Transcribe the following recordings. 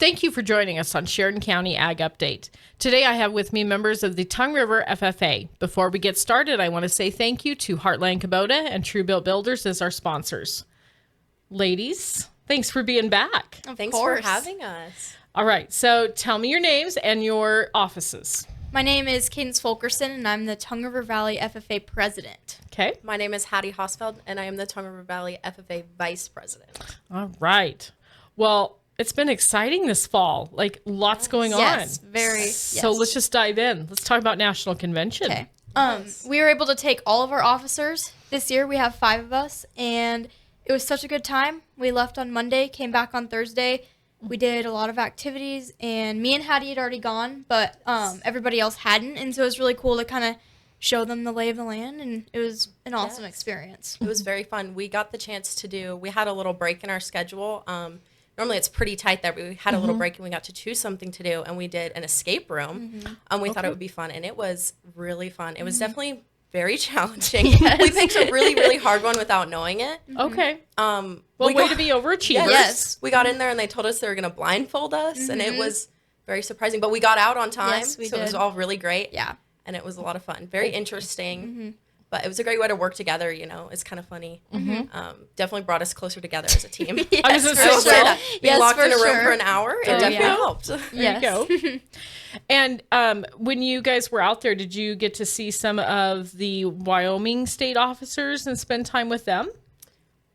Thank you for joining us on Sheridan County Ag Update. Today I have with me members of the Tongue River FFA. Before we get started, I want to say thank you to Heartland Kubota and Truebilt Builders as our sponsors. Ladies, thanks for being back. Thanks for having us. All right, so tell me your names and your offices. My name is Kaydence Fulkerson, and I'm the Tongue River Valley FFA president. Okay. My name is Hattie Hosfeld, and I am the Tongue River Valley FFA vice president. All right. Well, it's been exciting this fall. Like, lots going on. Yes, very. So let's just dive in. Let's talk about National Convention. Okay. We were able to take all of our officers this year. We have 5 of us, and it was such a good time. We left on Monday, came back on Thursday. We did a lot of activities, and me and Hattie had already gone, but everybody else hadn't, and so it was really cool to kind of show them the lay of the land, and it was an awesome experience. It was very fun. We got the chance to we had a little break in our schedule. Normally it's pretty tight there, but we had a little break and we got to choose something to do, and we did an escape room. We thought it would be fun, and it was really fun. It was definitely very challenging. We picked a really, really hard one without knowing it. Okay. Well, way to be overachievers. Yes. We got in there and they told us they were going to blindfold us, and it was very surprising. But we got out on time, Yes, we so it was did. all really great. Yeah. And it was a lot of fun. Very interesting. But it was a great way to work together, you know. It's kind of funny. Definitely brought us closer together as a team. I was gonna for say, sure. well, Being locked for in a room sure. for an hour, it definitely helped. There you go. And when you guys were out there, did you get to see some of the Wyoming state officers and spend time with them?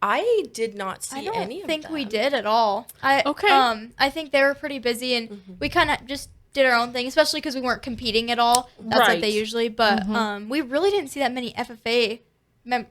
I did not see I don't any of think them. we did at all. Okay. I think they were pretty busy, and we kind of just did our own thing, especially because we weren't competing at all. That's Right. like they usually. But we really didn't see that many FFA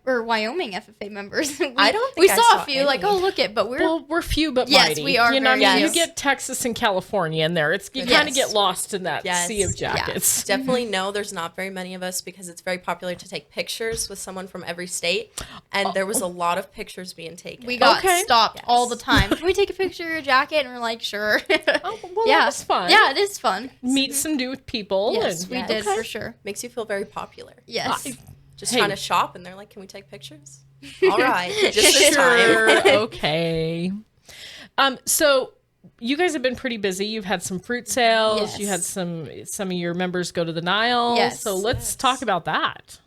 or Wyoming FFA members. I don't think we I saw saw a few. Like, any. oh, look it, but We're few but Yes, mighty. we are You know, I very mean, you few. get Texas and California in there. You kind Yes. of get lost in that Yes. sea of jackets. Definitely no, there's not very many of us because it's very popular to take pictures with someone from every state. And there was a lot of pictures being taken. we got Okay. stopped Yes. all the time. Can we take a picture of your jacket? And we're like, sure. Oh, well, yeah, that was fun. Yeah, it is fun. Meet some new people. Yes, and, we Yes. did Okay. for sure. Makes you feel very popular. Yes. Just Hey. trying to shop, and they're like, can we take pictures? All right, just this time. Sure. Okay. So you guys have been pretty busy. You've had some fruit sales. Yes. You had some of your members go to the Nile. Yes. So let's talk about that.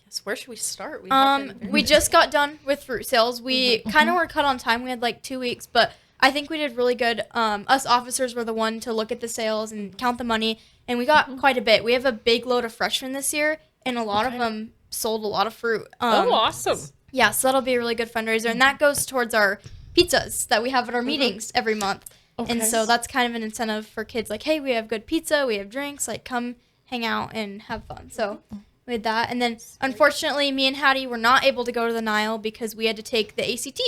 Yes, where should we start? We have been very We just got done with fruit sales. We kind of were cut on time. We had like 2 weeks, but I think we did really good. Us officers were the one to look at the sales and count the money, and we got quite a bit. We have a big load of freshmen this year, and a lot of them sold a lot of fruit. Oh, awesome. Yeah, so that'll be a really good fundraiser, and that goes towards our pizzas that we have at our meetings every month. Okay. And so that's kind of an incentive for kids, like, hey, we have good pizza, we have drinks, like, come hang out and have fun. So we had that. And then, unfortunately, me and Hattie were not able to go to the Nile because we had to take the ACT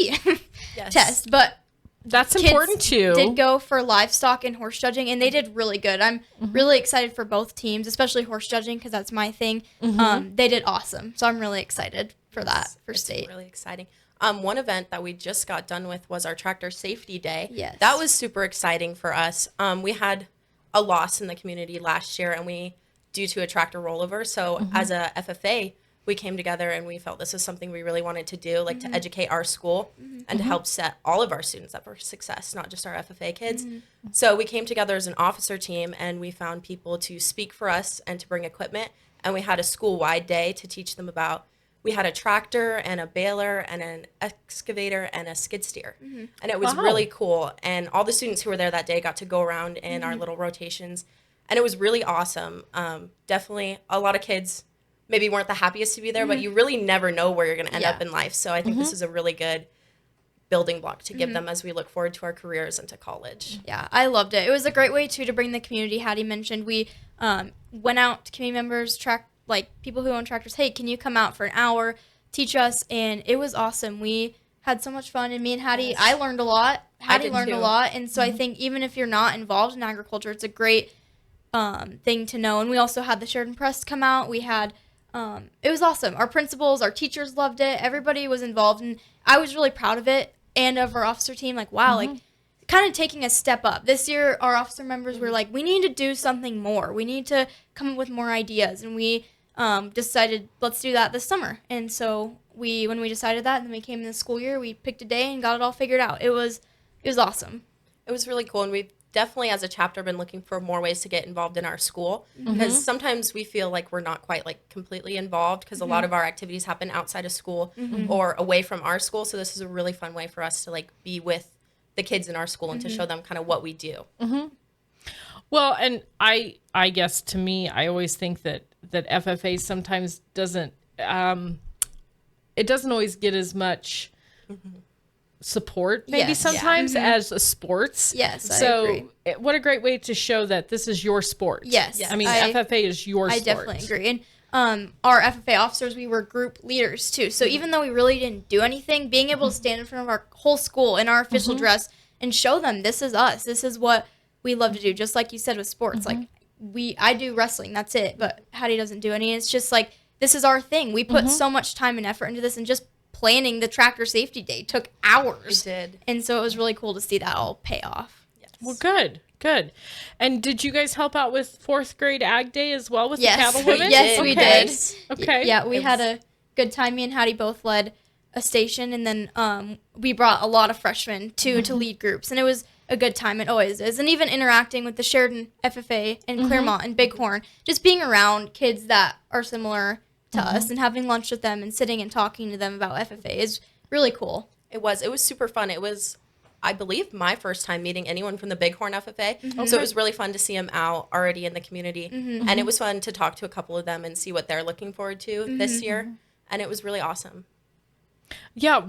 Yes. test. But That's kids important too. did go for livestock and horse judging, and they did really good. I'm really excited for both teams, especially horse judging because that's my thing. They did awesome, so I'm really excited for that for It's state. really exciting. One event that we just got done with was our tractor safety day. Yes. That was super exciting for us. We had a loss in the community last year, and due to a tractor rollover. So as a FFA, we came together and we felt this was something we really wanted to do, like to educate our school and to help set all of our students up for success, not just our FFA kids. So we came together as an officer team, and we found people to speak for us and to bring equipment. And we had a school-wide day to teach them about. We had a tractor and a baler and an excavator and a skid steer. And it was Wow. really cool. And all the students who were there that day got to go around in our little rotations. And it was really awesome. Definitely a lot of kids maybe weren't the happiest to be there, but you really never know where you're going to end up in life. So I think this is a really good building block to give them as we look forward to our careers and to college. Yeah, I loved it. It was a great way, too, to bring the community. Hattie mentioned we went out to community members, people who own tractors. Hey, can you come out for an hour, teach us? And it was awesome. We had so much fun. And me and Hattie, I learned a lot. Hattie did learned too. a lot. And so I think even if you're not involved in agriculture, it's a great thing to know. And we also had the Sheridan Press come out. We had, it was awesome. Our principals, our teachers loved it. Everybody was involved. And I was really proud of it and of our officer team. Like, wow, like kind of taking a step up. This year, our officer members were like, we need to do something more. We need to come up with more ideas. And we decided, let's do that this summer. And so when we decided that, and then we came in the school year, we picked a day and got it all figured out. It was awesome. It was really cool, and we definitely as a chapter been looking for more ways to get involved in our school, because sometimes we feel like we're not quite like completely involved because a lot of our activities happen outside of school or away from our school. So this is a really fun way for us to like be with the kids in our school and to show them kind of what we do. Well, and I guess to me, I always think that FFA sometimes doesn't, it doesn't always get as much support maybe Yes. sometimes as a sports. Yes, I so agree. what a great way to show that this is your sport. Yes. I mean, FFA is your I sport. definitely agree. And our FFA officers, we were group leaders too. So even though we really didn't do anything, being able to stand in front of our whole school in our official dress and show them this is us, this is what we love to do. Just like you said with sports, like I do wrestling, that's it. But Hattie doesn't do any. It's just like this is our thing. We put so much time and effort into this, and just planning the tractor safety day took hours. We did. And so it was really cool to see that all pay off. Yes. Well, good. And did you guys help out with 4th grade Ag Day as well with Yes. the Cattlewomen? Yes, we Okay. did. Okay. Yeah, we had a good time. Me and Hattie both led a station, and then we brought a lot of freshmen to lead groups, and it was a good time. It always is. And even interacting with the Sheridan FFA and Claremont and Bighorn, just being around kids that are similar to us and having lunch with them and sitting and talking to them about FFA is really cool. It was super fun. It was, I believe, my first time meeting anyone from the Bighorn FFA. So it was really fun to see them out already in the community. And it was fun to talk to a couple of them and see what they're looking forward to this year. And it was really awesome. Yeah,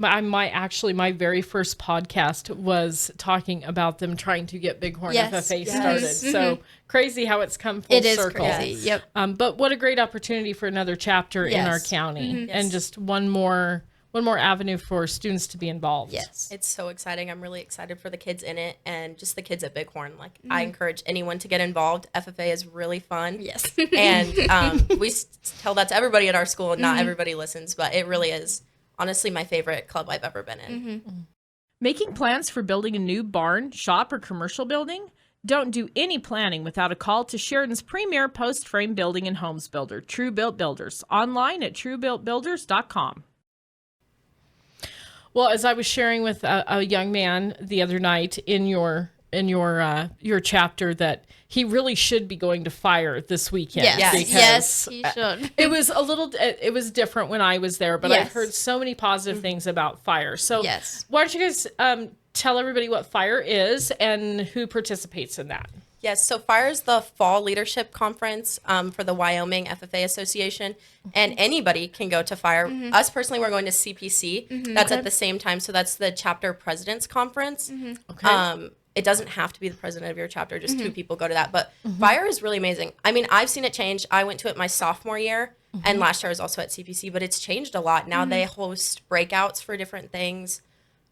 my very first podcast was talking about them trying to get Bighorn FFA started. So crazy how it's come full circle. It is crazy, yep. But what a great opportunity for another chapter in our county, and just one more avenue for students to be involved. Yes. It's so exciting. I'm really excited for the kids in it and just the kids at Bighorn. Like, I encourage anyone to get involved. FFA is really fun. Yes. And we tell that to everybody at our school, and not everybody listens, but it really is honestly my favorite club I've ever been in. Making plans for building a new barn, shop, or commercial building? Don't do any planning without a call to Sheridan's premier post-frame building and homes builder, True Built Builders, online at truebuiltbuilders.com. Well, as I was sharing with a young man the other night in your chapter, that he really should be going to fire this weekend. Yes, he should. It was different when I was there, but I've Yes. heard so many positive things about fire. So Yes. why don't you guys tell everybody what fire is and who participates in that? Yes, so FIRE is the Fall Leadership Conference for the Wyoming FFA Association, and anybody can go to FIRE. Us personally, we're going to CPC. That's at the same time, so that's the Chapter President's Conference. Okay. It doesn't have to be the president of your chapter, just 2 people go to that. But FIRE is really amazing. I mean, I've seen it change. I went to it my sophomore year, and last year I was also at CPC, but it's changed a lot. Now they host breakouts for different things,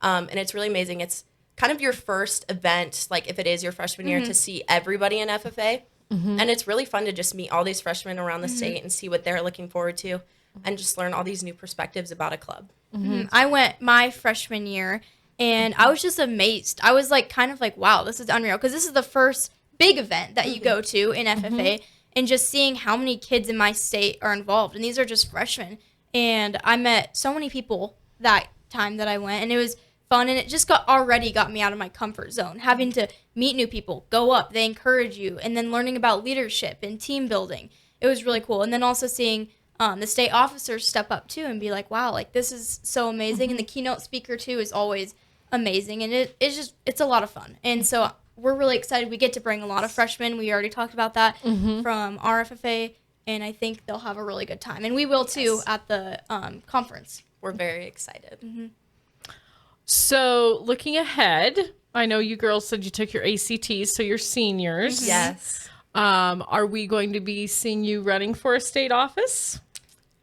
and it's really amazing. It's kind of your first event, like if it is your freshman year, to see everybody in FFA. And it's really fun to just meet all these freshmen around the state and see what they're looking forward to and just learn all these new perspectives about a club. I went my freshman year, and I was just amazed. I was like, kind of like, wow, this is unreal. Because this is the first big event that you go to in FFA, and just seeing how many kids in my state are involved. And these are just freshmen. And I met so many people that time that I went, and it was fun, and it just got me out of my comfort zone, having to meet new people, go up, they encourage you, and then learning about leadership and team building. It was really cool. And then also seeing the state officers step up too and be like, wow, like this is so amazing. And the keynote speaker too is always amazing, and it's a lot of fun. And so we're really excited. We get to bring a lot of freshmen. We already talked about that from our FFA, and I think they'll have a really good time, and we will too at the conference. We're very excited. So looking ahead, I know you girls said you took your ACTs, so you're seniors. Yes. Are we going to be seeing you running for a state office?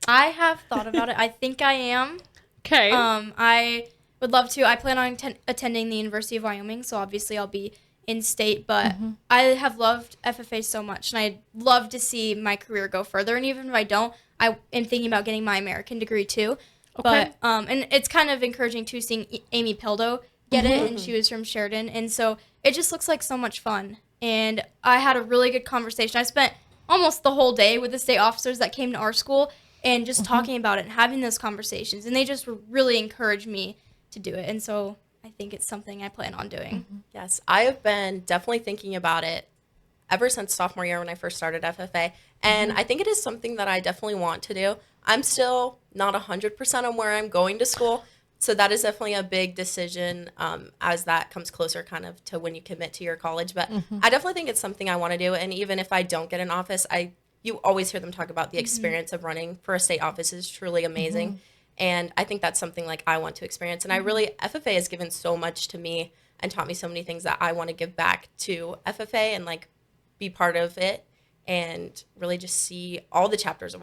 I have thought about it. I think I am. Okay. I would love to. I plan on attending the University of Wyoming, so obviously I'll be in state, but I have loved FFA so much, and I'd love to see my career go further. And even if I don't, I am thinking about getting my American degree too. Okay. But and it's kind of encouraging too, seeing Amy Pildo get it, and she was from Sheridan, and so it just looks like so much fun. And I had a really good conversation. I spent almost the whole day with the state officers that came to our school, and just talking about it and having those conversations, and they just really encouraged me to do it. And so I think it's something I plan on doing. Yes, I have been definitely thinking about it ever since sophomore year when I first started FFA. And I think it is something that I definitely want to do. I'm still not 100% on where I'm going to school. So that is definitely a big decision as that comes closer kind of to when you commit to your college. But I definitely think it's something I want to do. And even if I don't get an office, you always hear them talk about the experience of running for a state office is truly amazing. And I think that's something like I want to experience. And FFA has given so much to me and taught me so many things that I want to give back to FFA and like be part of it and really just see all the chapters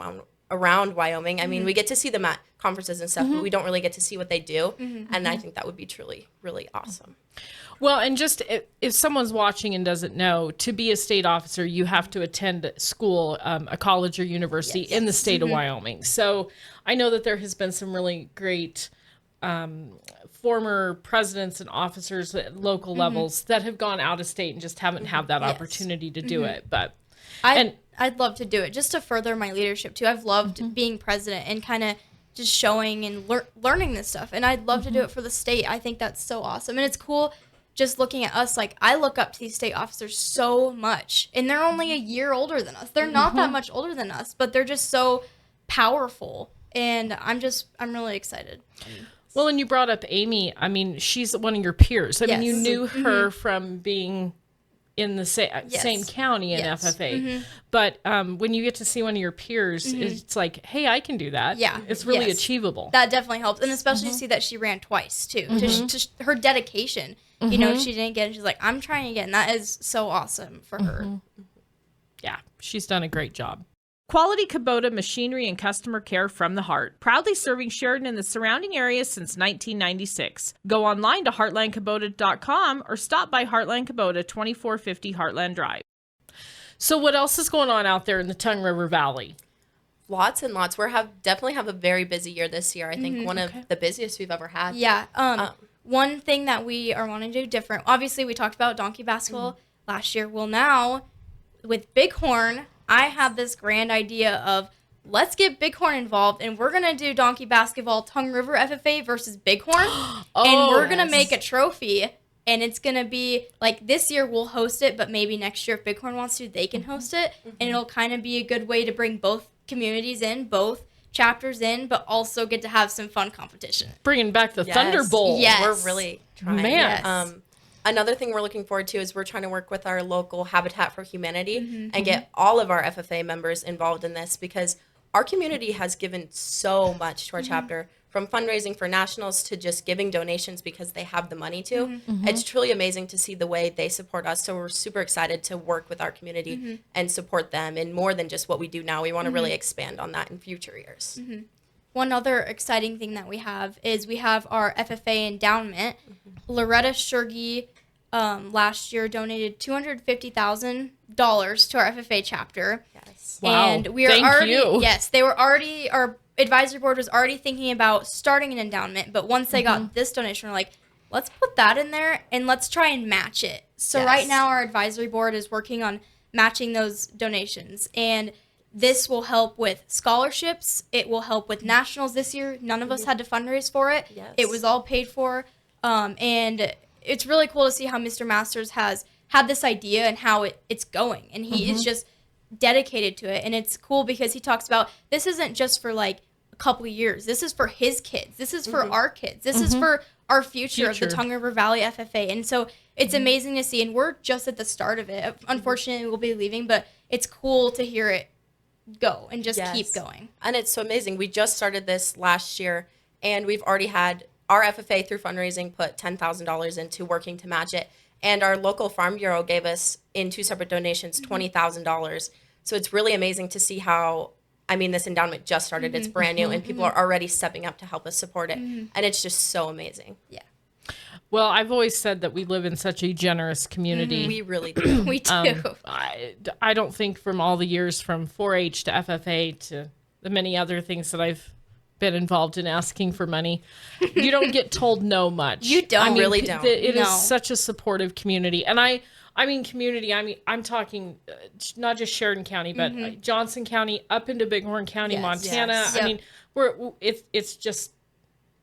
around Wyoming. I mean, we get to see them at conferences and stuff, but we don't really get to see what they do. And I think that would be truly, really awesome. Well, and just if someone's watching and doesn't know, to be a state officer, you have to attend school, a college or university in the state of Wyoming. So I know that there has been some really great former presidents and officers at local levels that have gone out of state and just haven't had that opportunity to do it. But I'd love to do it just to further my leadership too. I've loved being president and kind of just showing and learning this stuff. And I'd love to do it for the state. I think that's so awesome. And it's cool just looking at us. Like, I look up to these state officers so much, and they're only a year older than us. They're not that much older than us, but they're just so powerful. And I'm really excited. Well, and you brought up Amy. I mean, she's one of your peers. I mean, you knew her from being in the same county in FFA. But when you get to see one of your peers, it's like, hey, I can do that. Yeah. It's really achievable. That definitely helps. And especially to see that she ran twice, too. To her dedication. You know, she didn't get it. She's like, I'm trying to get it. And that is so awesome for her. Yeah, she's done a great job. Quality Kubota machinery and customer care from the heart. Proudly serving Sheridan and the surrounding area since 1996. Go online to heartlandkubota.com or stop by Heartland Kubota, 2450 Heartland Drive. So what else is going on out there in the Tongue River Valley? Lots and lots. Definitely have a very busy year this year. I think one of the busiest we've ever had. Yeah. One thing that we are wanting to do different, obviously we talked about donkey basketball last year. Well, now with Bighorn, I have this grand idea of let's get Bighorn involved, and we're going to do donkey basketball Tongue River FFA versus Bighorn, and we're going to make a trophy, and it's going to be, like, this year we'll host it, but maybe next year if Bighorn wants to, they can host it, and it'll kind of be a good way to bring both communities in, both chapters in, but also get to have some fun competition. Bringing back the Thunderbolt. Yes. We're really trying. Man. Yes. Another thing we're looking forward to is we're trying to work with our local Habitat for Humanity and get all of our FFA members involved in this because our community has given so much to our chapter, from fundraising for nationals to just giving donations because they have the money to. It's truly amazing to see the way they support us. So we're super excited to work with our community and support them in more than just what we do now. We want to really expand on that in future years. One other exciting thing that we have is we have our FFA endowment. Loretta Shurgi last year donated $250,000 to our FFA chapter. Yes. Wow. And we are our advisory board was already thinking about starting an endowment, but once they got this donation, we're like, let's put that in there and let's try and match it. So right now our advisory board is working on matching those donations, and this will help with scholarships. It will help with nationals this year. None of us had to fundraise for it. Yes. It was all paid for. And it's really cool to see how Mr. Masters has had this idea and how it's going. And he is just dedicated to it. And it's cool because he talks about this isn't just for like a couple of years. This is for his kids. This is for our kids. This is for our future of the Tongue River Valley FFA. And so it's amazing to see. And we're just at the start of it. Unfortunately, we'll be leaving, but it's cool to hear it go and just keep going. And it's so amazing. We just started this last year, and we've already had our FFA through fundraising put $10,000 into working to match it. And our local farm bureau gave us, in 2 separate donations, $20,000. So it's really amazing to see how, I mean, this endowment just started. It's brand new, and people are already stepping up to help us support it. And it's just so amazing. Yeah. Well, I've always said that we live in such a generous community. We really do. We do. I don't think from all the years from 4-H to FFA to the many other things that I've been involved in asking for money, you don't get told no much. You don't. I mean, really don't. It is such a supportive community. And I mean community, I'm talking not just Sheridan County, but Johnson County up into Bighorn County, Montana. Yes. I mean, it's just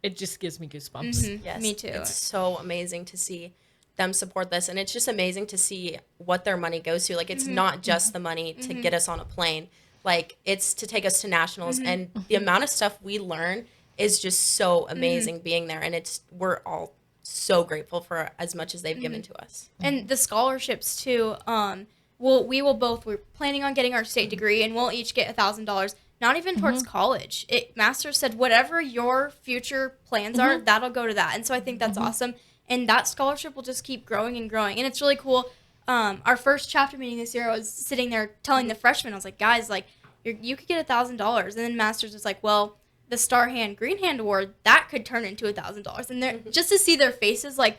it just gives me goosebumps. Yes, Me too. It's so amazing to see them support this, and it's just amazing to see what their money goes to. Like, it's not just the money to get us on a plane. Like, it's to take us to nationals, and the amount of stuff we learn is just so amazing being there, and we're all so grateful for as much as they've given to us. And the scholarships too. We're planning on getting our state degree, and we'll each get $1,000. Not even towards college. Master said whatever your future plans are, that'll go to that. And so I think that's awesome. And that scholarship will just keep growing and growing. And it's really cool. Our first chapter meeting this year, I was sitting there telling the freshmen, I was like, guys, like, you could get $1,000. And then Masters was like, well, the Star Hand, Green Hand Award, that could turn into $1,000. And they're just to see their faces like,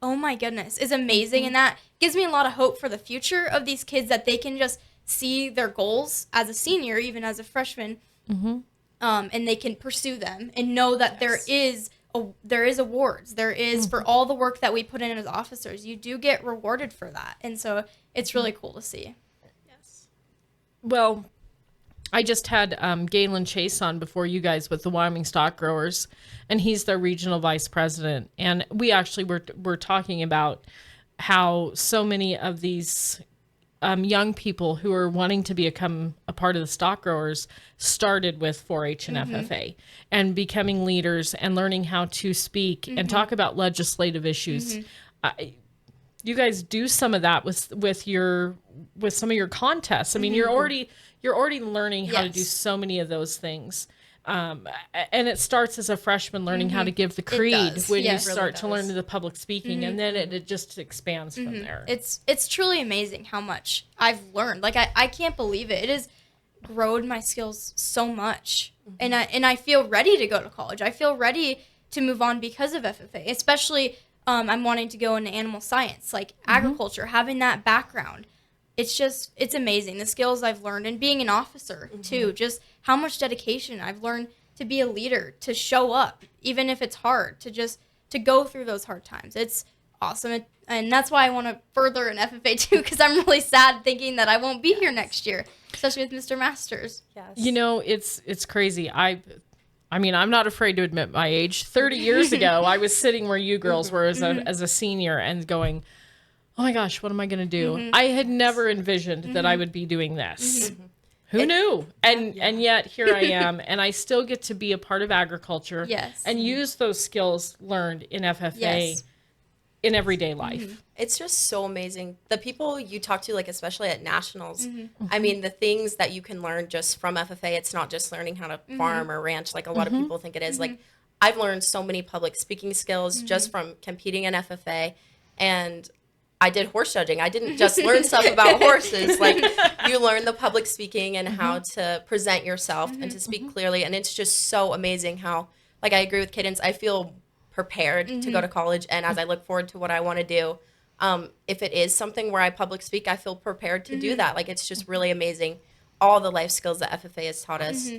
oh my goodness, is amazing. And that gives me a lot of hope for the future of these kids, that they can just see their goals as a senior, even as a freshman, and they can pursue them and know that there is awards. There is for all the work that we put in as officers. You do get rewarded for that. And so it's really cool to see. Yes. Well, I just had Galen Chase on before you guys with the Wyoming Stock Growers, and he's their regional vice president. And we actually were talking about how so many of these young people who are wanting to become a part of the stock growers started with 4-H and FFA, and becoming leaders and learning how to speak and talk about legislative issues. You guys do some of that with some of your contests. I mean, you're already learning how to do so many of those things. And it starts as a freshman learning how to give the creed when you start to learn the public speaking, and then it just expands from there. It's truly amazing how much I've learned. Like, I can't believe it. It has grown my skills so much. And I feel ready to go to college. I feel ready to move on because of FFA, especially I'm wanting to go into animal science, like agriculture, having that background. It's amazing, the skills I've learned, and being an officer too, just how much dedication I've learned to be a leader, to show up, even if it's hard, to go through those hard times. It's awesome. And that's why I want to further an FFA too, because I'm really sad thinking that I won't be here next year, especially with Mr. Masters. Yes. You know, it's crazy. I mean, I'm not afraid to admit my age. 30 years ago, I was sitting where you girls were as a senior and going, oh my gosh, what am I going to do? I had never envisioned that I would be doing this. Who knew? And yet here I am, and I still get to be a part of agriculture and use those skills learned in FFA in everyday life. It's just so amazing. The people you talk to, like, especially at nationals, I mean, the things that you can learn just from FFA, it's not just learning how to farm or ranch like a lot of people think it is. Like, I've learned so many public speaking skills just from competing in FFA, and I did horse judging. I didn't just learn stuff about horses. Like, you learn the public speaking and how to present yourself and to speak clearly. And it's just so amazing how, like, I agree with Kaydence. I feel prepared to go to college. And as I look forward to what I want to do, if it is something where I public speak, I feel prepared to do that. Like, it's just really amazing, all the life skills that FFA has taught us.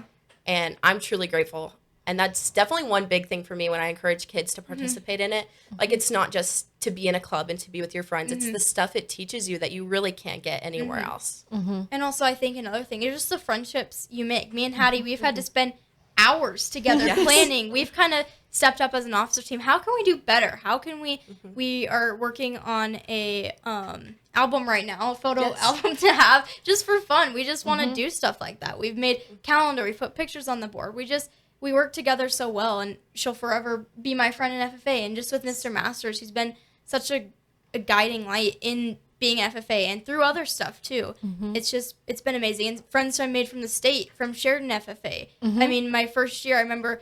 And I'm truly grateful. And that's definitely one big thing for me when I encourage kids to participate in it. Like, it's not just to be in a club and to be with your friends. It's the stuff it teaches you that you really can't get anywhere else. And also, I think another thing is just the friendships you make. Me and Hattie, we've had to spend hours together planning. We've kind of stepped up as an officer team. How can we do better? How can we are working on a album right now, a photo album to have just for fun. We just want to do stuff like that. We've made calendar. We put pictures on the board. We work together so well, and she'll forever be my friend in FFA. And just with Mr. Masters, he's been such a guiding light in being FFA and through other stuff too. It's been amazing. And friends I made from the state, from Sheridan FFA. I mean, my first year, I remember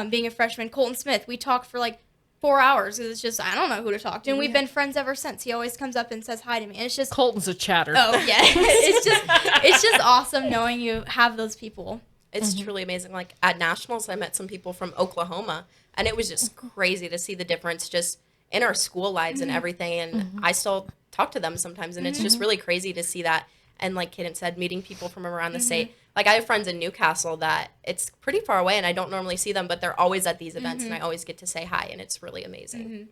being a freshman, Colton Smith, we talked for like 4 hours. It was just, I don't know who to talk to. And we've been friends ever since. He always comes up and says hi to me. And it's just... Colton's a chatter. Oh, yeah. it's just awesome knowing you have those people. It's truly amazing. Like, at nationals, I met some people from Oklahoma, and it was just crazy to see the difference just in our school lives and everything. And I still talk to them sometimes, and it's just really crazy to see that. And like Kaydence said, meeting people from around the state. Like, I have friends in Newcastle that it's pretty far away, and I don't normally see them, but they're always at these events, and I always get to say hi, and it's really amazing.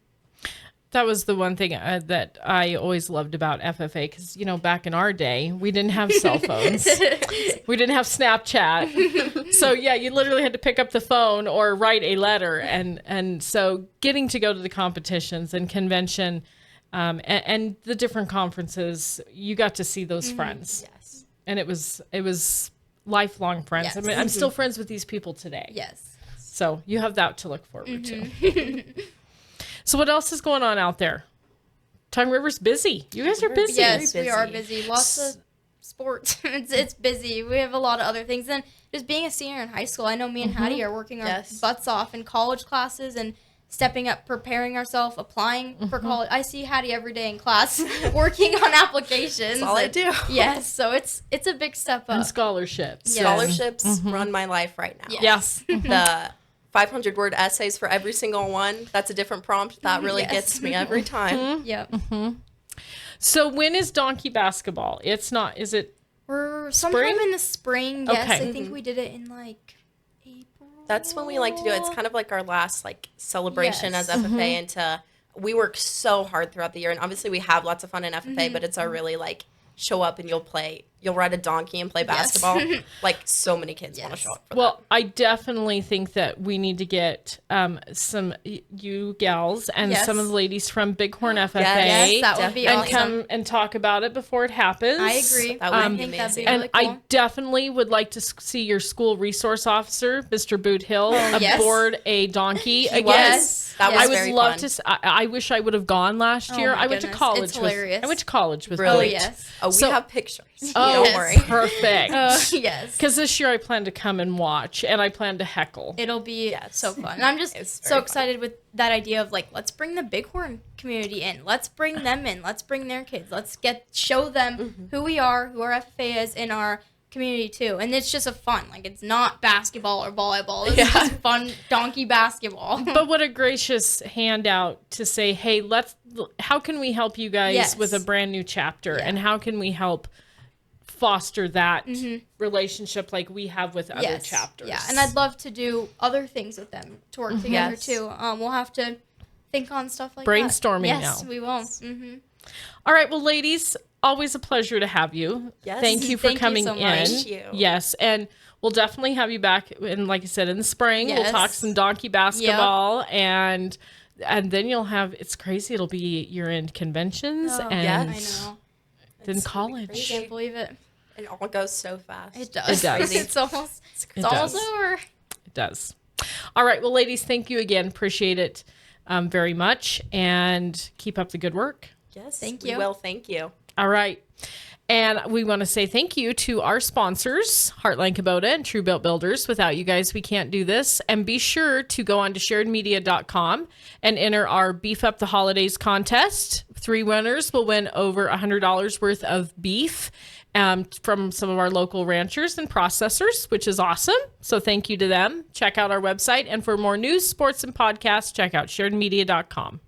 That was the one thing that I always loved about FFA because, back in our day, we didn't have cell phones. We didn't have Snapchat. So, yeah, you literally had to pick up the phone or write a letter. And so getting to go to the competitions and convention and the different conferences, you got to see those friends. Yes. And it was lifelong friends. Yes. I mean, I'm still friends with these people today. Yes. So you have that to look forward to. So what else is going on out there? Tongue River's busy. You guys are busy. Yes, Very we are busy. busy. Lots of sports. it's busy. We have a lot of other things. And just being a senior in high school, I know me and Hattie are working our Yes. butts off in college classes and stepping up, preparing ourselves, applying for college. I see Hattie every day in class working on applications. That's all I do. Yes, so it's a big step up. And scholarships. Yes. Scholarships run my life right now. Yes. The 500-word essays for every single one, that's a different prompt. That really Yes. gets me every time. Yep. So when is donkey basketball? It's not, is it? We're sometime Spring? in the spring. Yes, Okay. I think we did it in like April. That's when we like to do it. It's kind of like our last celebration Yes. as FFA, and we work so hard throughout the year, and obviously we have lots of fun in FFA, but it's our really show up and you'll ride a donkey and play Yes. basketball. So many kids want to show up for Well, I definitely think that we need to get some you gals and Yes. some of the ladies from Bighorn FFA Yes, that would be and awesome. come and talk about it before it happens. I agree. That would I be think that'd be amazing. And really cool. I definitely would like to see your school resource officer, Mr. Boot Hill, yes. aboard a donkey again. Yes. That was I would very love fun. to. I wish I would have gone last year. my I went to goodness. college. It's hilarious. I went to college with Really? Oh, Boot. yes. Oh, we So- have pictures. Oh, Don't Yes. worry. perfect. Yes. Because this year I plan to come and watch, and I plan to heckle. It'll be Yes. so fun. And I'm just It's so very fun. excited with that idea of let's bring the Bighorn community in. Let's bring them in. Let's bring their kids. Let's show them who we are, who our FFA is in our community too. And it's just a fun. It's not basketball or volleyball. It's just fun donkey basketball. But what a gracious handout to say, hey, how can we help you guys Yes. with a brand new chapter? Yeah. And how can we help foster that relationship like we have with other chapters? Yeah, and I'd love to do other things with them to work together Yes. too. We'll have to think on stuff like Brainstorming that. Yes, now. we will. Mm-hmm. All right, well, ladies, always a pleasure to have you. Yes. Thank you for Thank you coming so in. much. Thank you. Yes, and we'll definitely have you back. And like I said, in the spring, we'll Yes. talk some donkey basketball and then you'll have. It's crazy. It'll be year-end conventions Oh, and yes. I know. then It's college. crazy. Can't believe it. It all goes so fast. It does. It does. It's almost. It It's almost does. over. It does. All right. Well, ladies, thank you again. Appreciate it very much. And keep up the good work. Yes. Thank we you. will. Thank you. All right. And we want to say thank you to our sponsors, Heartland Kubota and True Built Builders. Without you guys, we can't do this. And be sure to go on to SheridanMedia.com and enter our Beef Up the Holidays contest. 3 winners will win over $100 worth of beef from some of our local ranchers and processors, which is awesome. So thank you to them. Check out our website. And for more news, sports, and podcasts, check out SheridanMedia.com.